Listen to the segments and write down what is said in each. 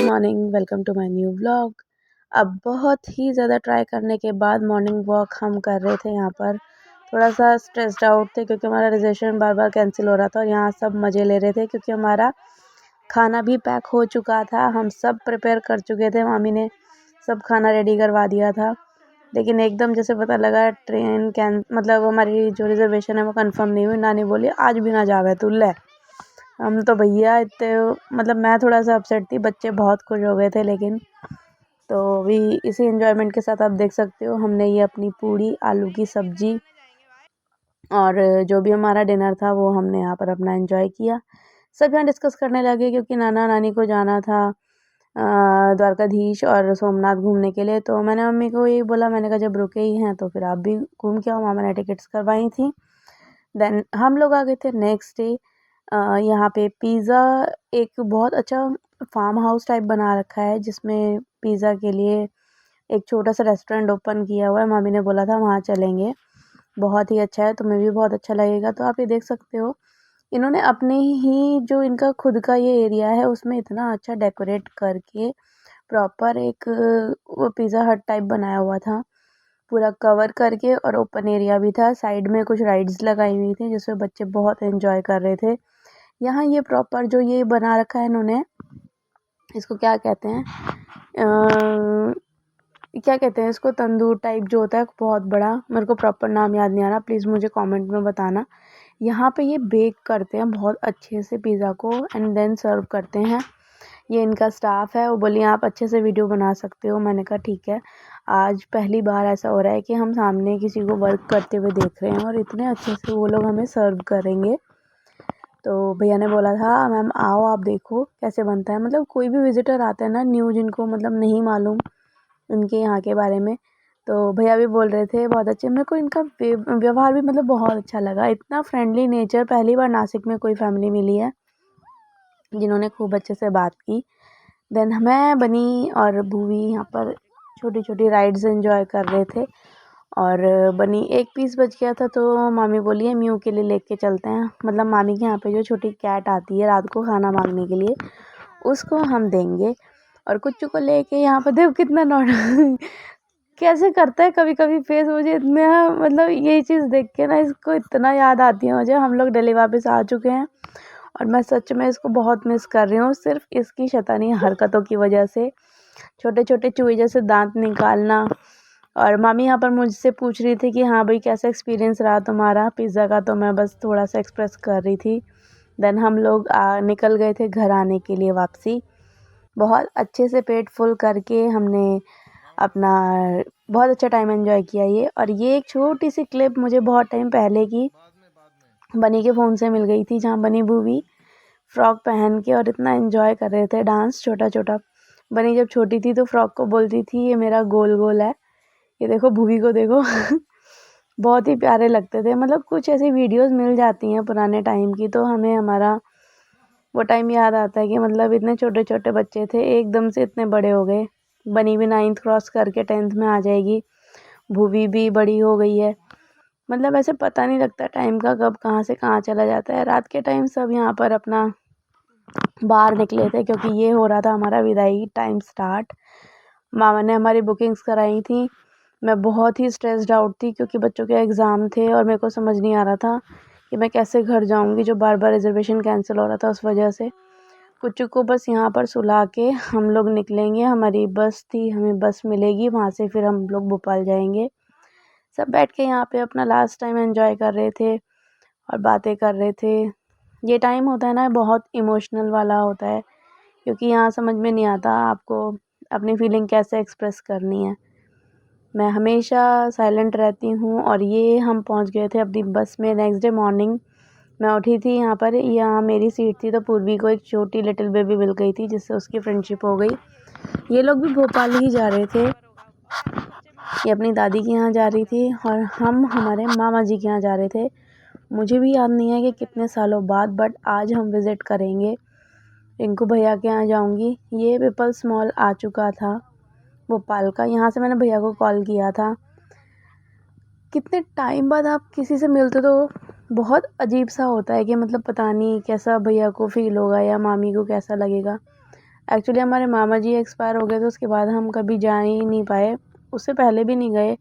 Morning, welcome to my new vlog. अब बहुत ही ज़्यादा ट्राई करने के बाद मॉर्निंग वॉक हम कर रहे थे। यहाँ पर थोड़ा सा स्ट्रेस्ड आउट थे क्योंकि हमारा रिजर्वेशन बार बार कैंसिल हो रहा था और यहाँ सब मज़े ले रहे थे क्योंकि हमारा खाना भी पैक हो चुका था। हम सब प्रिपेयर कर चुके थे, मामी ने सब खाना रेडी करवा दिया था। लेकिन एकदम जैसे पता लगा ट्रेन मतलब हमारी जो रिजर्वेशन है वो कंफर्म नहीं हुई। नानी बोली आज भी ना जावे तू ले। हम तो भैया इतने मतलब मैं थोड़ा सा अपसेट थी, बच्चे बहुत खुश हो गए थे। लेकिन तो भी इसी एंजॉयमेंट के साथ आप देख सकते हो हमने ये अपनी पूड़ी, आलू की सब्जी और जो भी हमारा डिनर था वो हमने यहाँ पर अपना एंजॉय किया। सब यहाँ डिस्कस करने लगे क्योंकि नाना नानी को जाना था द्वारकाधीश और सोमनाथ घूमने के लिए। तो मैंने मम्मी को यही बोला, मैंने कहा जब रुके ही हैं तो फिर आप भी घूम के आओ। मामा ने टिकट्स करवाई थी। देन हम लोग आ गए थे नेक्स्ट डे। यहाँ पे पिज़्ज़ा एक बहुत अच्छा फार्म हाउस टाइप बना रखा है जिसमें पिज़्ज़ा के लिए एक छोटा सा रेस्टोरेंट ओपन किया हुआ है। मामी ने बोला था वहाँ चलेंगे, बहुत ही अच्छा है, तुम्हें भी बहुत अच्छा लगेगा। तो आप ये देख सकते हो इन्होंने अपने ही जो इनका खुद का ये एरिया है उसमें इतना अच्छा डेकोरेट करके प्रॉपर एक वो पिज़्ज़ा हट टाइप बनाया हुआ था, पूरा कवर करके। और ओपन एरिया भी था, साइड में कुछ राइड्स लगाई हुई थी जिसमें बच्चे बहुत एंजॉय कर रहे थे। यहाँ ये प्रॉपर जो ये बना रखा है इन्होंने, इसको क्या कहते हैं, क्या कहते हैं इसको, तंदूर टाइप जो होता है बहुत बड़ा, मेरे को प्रॉपर नाम याद नहीं आ रहा, प्लीज़ मुझे कमेंट में बताना। यहाँ पे ये बेक करते हैं बहुत अच्छे से पिज़्ज़ा को एंड देन सर्व करते हैं। ये इनका स्टाफ है, वो बोली आप अच्छे से वीडियो बना सकते हो। मैंने कहा ठीक है। आज पहली बार ऐसा हो रहा है कि हम सामने किसी को वर्क करते हुए देख रहे हैं और इतने अच्छे से वो लोग हमें सर्व करेंगे। तो भैया ने बोला था मैम आओ आप देखो कैसे बनता है। मतलब कोई भी विजिटर आता है ना न्यू, जिनको मतलब नहीं मालूम उनके यहाँ के बारे में, तो भैया भी बोल रहे थे बहुत अच्छे। मेरे को इनका व्यवहार भी मतलब बहुत अच्छा लगा, इतना फ्रेंडली नेचर पहली बार नासिक में कोई फैमिली मिली है जिन्होंने खूब अच्छे से बात की। देन मैं बनी और भूवी यहाँ पर छोटी छोटी राइड्स एंजॉय कर रहे थे। और बनी एक पीस बच गया था तो मामी बोली है म्यू के लिए लेके चलते हैं। मतलब मामी के यहाँ पे जो छोटी कैट आती है रात को खाना मांगने के लिए, उसको हम देंगे। और कुच्चू को लेके यहाँ पर देखो कितना नॉट कैसे करता है कभी कभी फेस, मुझे इतना मतलब यही चीज़ देख के ना इसको इतना याद आती है मुझे। हम लोग दिल्ली वापस आ चुके हैं और मैं सच में इसको बहुत मिस कर रही हूँ, सिर्फ इसकी शैतानी हरकतों की वजह से। छोटे छोटे चूहे जैसे दांत निकालना। और मामी यहाँ पर मुझसे पूछ रही थी कि हाँ भाई कैसा एक्सपीरियंस रहा तुम्हारा पिज़्ज़ा का, तो मैं बस थोड़ा सा एक्सप्रेस कर रही थी। देन हम लोग निकल गए थे घर आने के लिए वापसी। बहुत अच्छे से पेट फुल करके हमने अपना बहुत अच्छा टाइम एंजॉय किया। ये एक छोटी सी क्लिप मुझे बहुत टाइम पहले की बनी के फ़ोन से मिल गई थी, जहाँ बनी भूवी फ्रॉक पहन के और इतना एंजॉय कर रहे थे डांस छोटा छोटा। बनी जब छोटी थी तो फ्रॉक को बोलती थी ये मेरा गोल गोल है। ये देखो भूवी को देखो बहुत ही प्यारे लगते थे। मतलब कुछ ऐसी वीडियोस मिल जाती हैं पुराने टाइम की तो हमें हमारा वो टाइम याद आता है कि मतलब इतने छोटे छोटे बच्चे थे एकदम से इतने बड़े हो गए। बनी भी 9th क्रॉस करके 10th में आ जाएगी, भूवी भी बड़ी हो गई है। मतलब ऐसे पता नहीं लगता टाइम का कब कहाँ से कहाँ चला जाता है। रात के टाइम सब यहाँ पर अपना बाहर निकले थे क्योंकि ये हो रहा था हमारा विदाई टाइम स्टार्ट। मामा ने हमारी बुकिंग्स कराई थी। मैं बहुत ही स्ट्रेस्ड आउट थी क्योंकि बच्चों के एग्ज़ाम थे और मेरे को समझ नहीं आ रहा था कि मैं कैसे घर जाऊंगी, जो बार बार रिजर्वेशन कैंसिल हो रहा था उस वजह से। कुच्चू को बस यहाँ पर सुला के हम लोग निकलेंगे, हमारी बस थी, हमें बस मिलेगी, वहाँ से फिर हम लोग भोपाल जाएंगे। सब बैठ के यहाँ पे अपना लास्ट टाइम एंजॉय कर रहे थे और बातें कर रहे थे। ये टाइम होता है ना बहुत इमोशनल वाला होता है क्योंकि यहाँ समझ में नहीं आता आपको अपनी फीलिंग कैसे एक्सप्रेस करनी है। मैं हमेशा साइलेंट रहती हूँ। और ये हम पहुँच गए थे अपनी बस में। नेक्स्ट डे मॉर्निंग मैं उठी थी, यहाँ पर यहाँ मेरी सीट थी तो पूर्वी को एक छोटी लिटिल बेबी मिल गई थी जिससे उसकी फ्रेंडशिप हो गई। ये लोग भी भोपाल ही जा रहे थे, ये अपनी दादी के यहाँ जा रही थी और हम हमारे मामा जी के यहाँ जा रहे थे। मुझे भी याद नहीं है कि कितने सालों बाद, बट आज हम विज़िट करेंगे। रिंकू भैया के यहाँ जाऊँगी। ये पीपल्स मॉल आ चुका था भोपाल का, यहाँ से मैंने भैया को कॉल किया था। कितने टाइम बाद आप किसी से मिलते तो बहुत अजीब सा होता है कि मतलब पता नहीं कैसा भैया को फील होगा या मामी को कैसा लगेगा। एक्चुअली हमारे मामा जी एक्सपायर हो गए थे, उसके बाद हम कभी जा ही नहीं पाए, उससे पहले भी नहीं गए।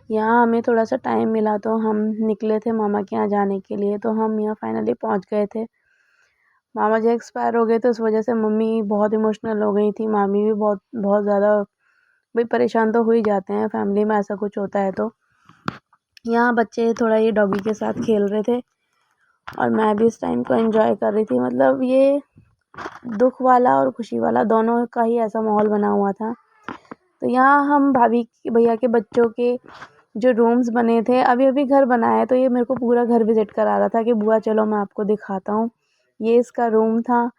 यहाँ हमें थोड़ा सा टाइम मिला तो हम निकले थे मामा के यहाँ जाने के लिए, तो हम यहाँ फाइनली पहुँच गए थे। मामा जी एक्सपायर हो गए थे, उस वजह से मम्मी बहुत इमोशनल हो गई थी, मामी भी बहुत बहुत ज़्यादा। भाई परेशान तो हो ही जाते हैं, फैमिली में ऐसा कुछ होता है तो। यहाँ बच्चे थोड़ा ये डॉगी के साथ खेल रहे थे और मैं भी इस टाइम को एंजॉय कर रही थी। मतलब ये दुख वाला और खुशी वाला दोनों का ही ऐसा माहौल बना हुआ था। तो यहाँ हम भाभी भैया के बच्चों के जो रूम्स बने थे, अभी अभी घर बना है, तो ये मेरे को पूरा घर विजिट करा रहा था कि बुआ चलो मैं आपको दिखाता हूँ। ये इसका रूम था,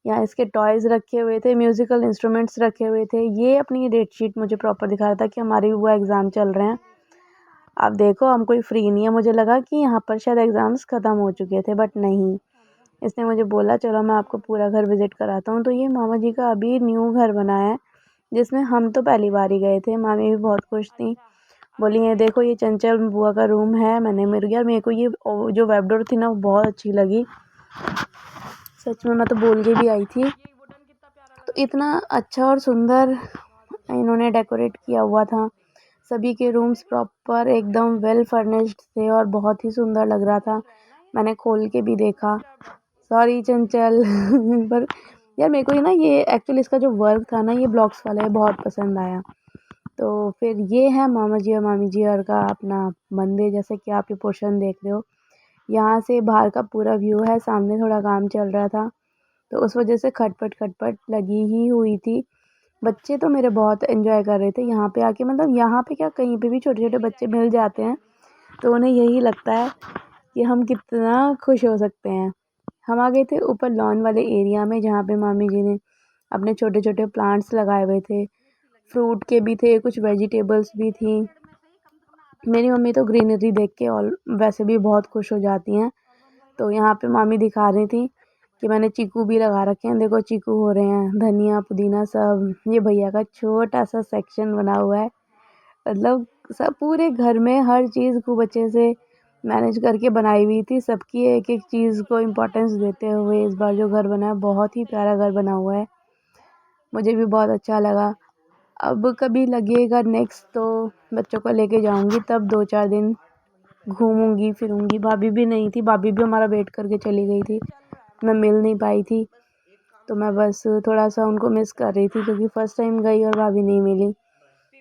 यहाँ इसके टॉयज़ रखे हुए थे, म्यूज़िकल इंस्ट्रूमेंट्स रखे हुए थे। ये अपनी डेट शीट मुझे प्रॉपर दिखा रहा था कि हमारी भी बुआ एग्ज़ाम चल रहे हैं, आप देखो हम कोई फ्री नहीं है। मुझे लगा कि यहाँ पर शायद एग्ज़ाम्स ख़त्म हो चुके थे, बट नहीं। इसने मुझे बोला चलो मैं आपको पूरा घर विज़िट कराता हूँ। तो ये मामा जी का अभी न्यू घर बना है, जिसमें हम तो पहली बार ही गए थे। मामी भी बहुत खुश थी, बोली ये देखो ये चंचल बुआ का रूम है। मेरे को ये जो वेब डोर थी ना वो बहुत अच्छी लगी, सच में मैं तो बोल के भी आई थी। तो इतना अच्छा और सुंदर इन्होंने डेकोरेट किया हुआ था। सभी के रूम्स प्रॉपर एकदम वेल फर्निश्ड थे और बहुत ही सुंदर लग रहा था। मैंने खोल के भी देखा। सॉरी चंचल पर यार मेरे को ये एक्चुअली इसका जो वर्क था ना, ये ब्लॉक्स वाला है, बहुत पसंद आया। तो फिर ये है मामा जी और मामी जी और का अपना मंदिर, जैसे कि आप ये पोर्शन देख रहे हो। यहाँ से बाहर का पूरा व्यू है, सामने थोड़ा काम चल रहा था तो उस वजह से खटपट खटपट लगी ही हुई थी। बच्चे तो मेरे बहुत एंजॉय कर रहे थे यहाँ पे आके। मतलब यहाँ पे क्या, कहीं पे भी छोटे छोटे बच्चे मिल जाते हैं तो उन्हें यही लगता है कि हम कितना खुश हो सकते हैं। हम आ गए थे ऊपर लॉन वाले एरिया में, जहाँ पे मामी जी ने अपने छोटे छोटे प्लांट्स लगाए हुए थे, फ्रूट के भी थे, कुछ वेजिटेबल्स भी थी। मेरी मम्मी तो ग्रीनरी देख के और वैसे भी बहुत खुश हो जाती हैं। तो यहाँ पे मामी दिखा रही थी कि मैंने चीकू भी लगा रखे हैं, देखो चीकू हो रहे हैं, धनिया पुदीना सब। ये भैया का छोटा सा सेक्शन बना हुआ है। मतलब सब पूरे घर में हर चीज़ खूब अच्छे से मैनेज करके बनाई हुई थी। सबकी एक एक चीज़ को इम्पोर्टेंस देते हुए इस बार जो घर बना है, बहुत ही प्यारा घर बना हुआ है, मुझे भी बहुत अच्छा लगा। अब कभी लगेगा नेक्स्ट तो बच्चों को लेके जाऊंगी, तब 2-4 दिन घूमूंगी फिरूंगी। भाभी भी नहीं थी, भाभी भी हमारा वेट करके चली गई थी, मैं मिल नहीं पाई थी। तो मैं बस थोड़ा सा उनको मिस कर रही थी, क्योंकि फ़र्स्ट टाइम गई और भाभी नहीं मिली।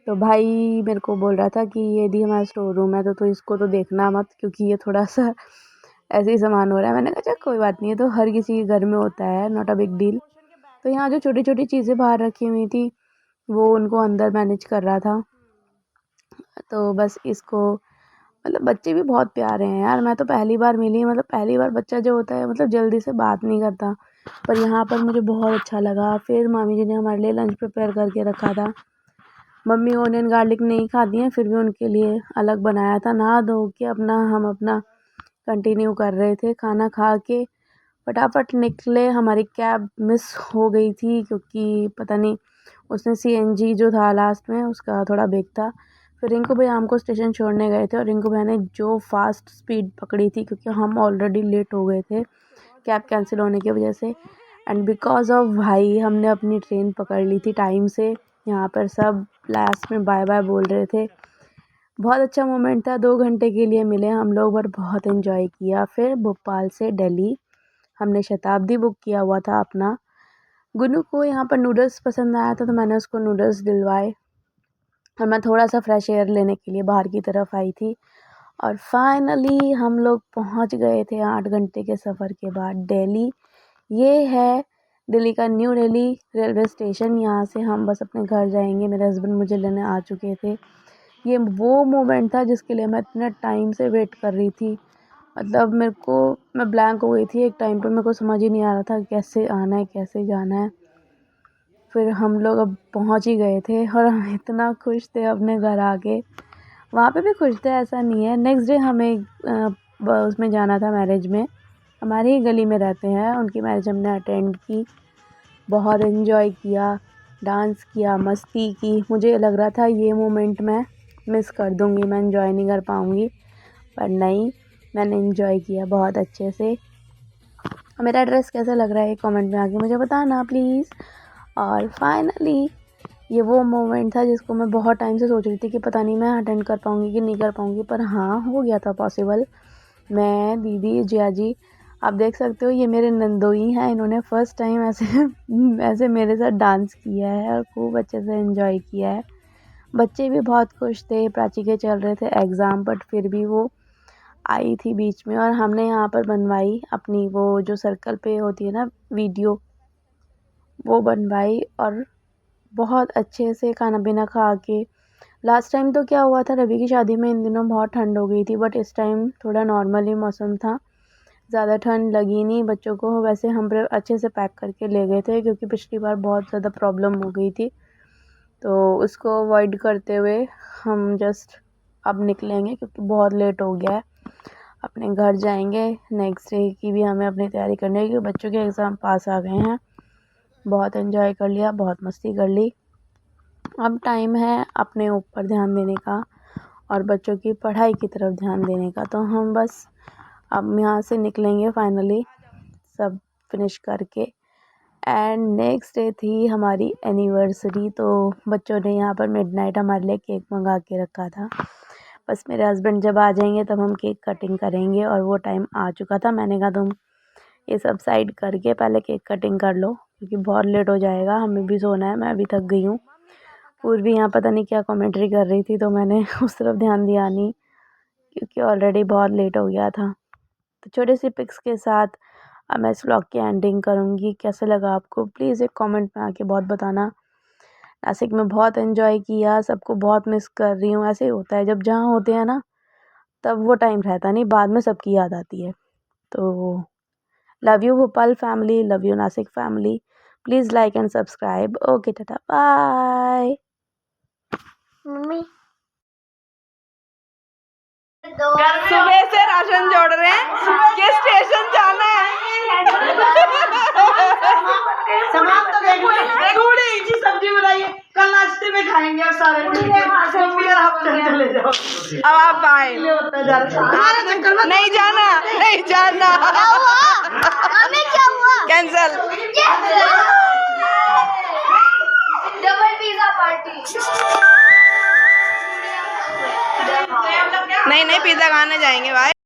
तो भाई मेरे को बोल रहा था कि ये दी हमारा स्टोर रूम है, तो इसको तो देखना मत, क्योंकि ये थोड़ा सा ऐसे ही सामान हो रहा है। मैंने कहा चल कोई बात नहीं है, तो हर किसी के घर में होता है, नॉट अ बिग डील। तो यहाँ जो छोटी छोटी चीज़ें बाहर रखी हुई थी वो उनको अंदर मैनेज कर रहा था। तो बस इसको, मतलब बच्चे भी बहुत प्यारे हैं यार। मैं तो पहली बार मिली, मतलब पहली बार बच्चा जो होता है मतलब जल्दी से बात नहीं करता, पर यहाँ पर मुझे बहुत अच्छा लगा। फिर मामी जी ने हमारे लिए लंच प्रिपेयर करके रखा था। मम्मी ऑनियन गार्लिक नहीं खाती हैं, फिर भी उनके लिए अलग बनाया था। नहा धो के हम अपना कंटिन्यू कर रहे थे। खाना खा के फटाफट निकले। हमारी कैब मिस हो गई थी, क्योंकि पता नहीं उसने सीएनजी जो था लास्ट में उसका थोड़ा बेक था। फिर रिंकू भैया हमको स्टेशन छोड़ने गए थे और रिंकू भैया ने जो फास्ट स्पीड पकड़ी थी, क्योंकि हम ऑलरेडी लेट हो गए थे कैब कैंसिल होने की वजह से। एंड बिकॉज ऑफ भाई हमने अपनी ट्रेन पकड़ ली थी टाइम से। यहाँ पर सब लास्ट में बाय बाय बोल रहे थे। बहुत अच्छा मोमेंट था, 2 घंटे के लिए मिले हम लोग, और बहुत इन्जॉय किया। फिर भोपाल से दिल्ली हमने शताब्दी बुक किया हुआ था अपना। गुनू को यहाँ पर नूडल्स पसंद आया था, तो मैंने उसको नूडल्स दिलवाए और मैं थोड़ा सा फ्रेश एयर लेने के लिए बाहर की तरफ आई थी। और फाइनली हम लोग पहुँच गए थे 8 घंटे के सफ़र के बाद दिल्ली। ये है दिल्ली का न्यू दिल्ली रेलवे स्टेशन। यहाँ से हम बस अपने घर जाएंगे, मेरे हस्बैंड मुझे लेने आ चुके थे। ये वो मोमेंट था जिसके लिए मैं इतने टाइम से वेट कर रही थी। मतलब मैं ब्लैंक हो गई थी एक टाइम पर, मेरे को समझ ही नहीं आ रहा था कैसे आना है कैसे जाना है। फिर हम लोग अब पहुंच ही गए थे और हम इतना खुश थे अपने घर आके। वहाँ पे भी खुश थे, ऐसा नहीं है। नेक्स्ट डे हमें उसमें जाना था मैरिज में, हमारी ही गली में रहते हैं, उनकी मैरिज हमने अटेंड की। बहुत इन्जॉय किया, डांस किया, मस्ती की। मुझे लग रहा था ये मोमेंट मैं मिस कर दूँगी, मैं इन्जॉय नहीं कर पाऊँगी, पर नहीं, मैंने इन्जॉय किया बहुत अच्छे से। मेरा ड्रेस कैसा लग रहा है कमेंट में आके मुझे बताना प्लीज़। और फाइनली ये वो मोमेंट था जिसको मैं बहुत टाइम से सोच रही थी कि पता नहीं मैं अटेंड कर पाऊँगी कि नहीं कर पाऊँगी, पर हाँ हो गया था पॉसिबल। मैं, दीदी, जिया जी, आप देख सकते हो ये मेरे नंदोई हैं। इन्होंने फ़र्स्ट टाइम ऐसे ऐसे मेरे साथ डांस किया है और खूब अच्छे से एंजॉय किया है। बच्चे भी बहुत खुश थे। प्राची के चल रहे थे एग्ज़ाम, बट फिर भी वो आई थी बीच में और हमने यहाँ पर बनवाई अपनी वो जो सर्कल पे होती है ना वीडियो, वो बनवाई और बहुत अच्छे से खाना पीना खा के। लास्ट टाइम तो क्या हुआ था, रवि की शादी में इन दिनों बहुत ठंड हो गई थी, बट इस टाइम थोड़ा नॉर्मल ही मौसम था, ज़्यादा ठंड लगी नहीं बच्चों को। वैसे हम अच्छे से पैक करके ले गए थे क्योंकि पिछली बार बहुत ज़्यादा प्रॉब्लम हो गई थी, तो उसको अवॉइड करते हुए हम जस्ट अब निकलेंगे क्योंकि बहुत लेट हो गया है। अपने घर जाएंगे। नेक्स्ट डे की भी हमें अपनी तैयारी करनी है क्योंकि बच्चों के एग्ज़ाम पास आ गए हैं। बहुत एंजॉय कर लिया, बहुत मस्ती कर ली। अब टाइम है अपने ऊपर ध्यान देने का और बच्चों की पढ़ाई की तरफ ध्यान देने का। तो हम बस अब यहाँ से निकलेंगे फाइनली सब फिनिश करके। एंड नेक्स्ट डे थी हमारी एनिवर्सरी, तो बच्चों ने यहाँ पर मिडनाइट हमारे लिए केक मंगा के रखा था। बस मेरे हस्बैंड जब आ जाएंगे तब हम केक कटिंग करेंगे और वो टाइम आ चुका था। मैंने कहा तुम ये सब साइड करके पहले केक कटिंग कर लो क्योंकि बहुत लेट हो जाएगा, हमें भी सोना है, मैं भी थक गई हूँ। पूर्वी यहाँ पता नहीं क्या कमेंट्री कर रही थी, तो मैंने उस तरफ ध्यान दिया नहीं क्योंकि ऑलरेडी बहुत लेट हो गया था। तो छोटी सी पिक्स के साथ अब मैं इस व्लॉग की एंडिंग करूँगी। कैसे लगा आपको प्लीज़ एक कमेंट में आके बहुत बताना। नासिक में बहुत एंजॉय किया, सबको बहुत मिस कर रही हूँ। ऐसे ही होता है जब जहाँ होते हैं ना तब वो टाइम रहता नहीं, बाद में सबकी याद आती है। तो love you Bhopal family, love you Nashik family. Please like and subscribe. Okay tata bye. Mummy सुबह से राशन जोड़ रहे हैं, किस स्टेशन जाना है? सामान तो देखो। थोड़ी जी सब्जी बनाइए, कल नाश्ते में खाएंगे और सारे मम्मी और आप चले जाओ। अब आप आए। नहीं जाना, नहीं जाना। मम्मी क्या हुआ? कैंसल। Double pizza party. नहीं पिज्जा खाने जाएंगे भाई।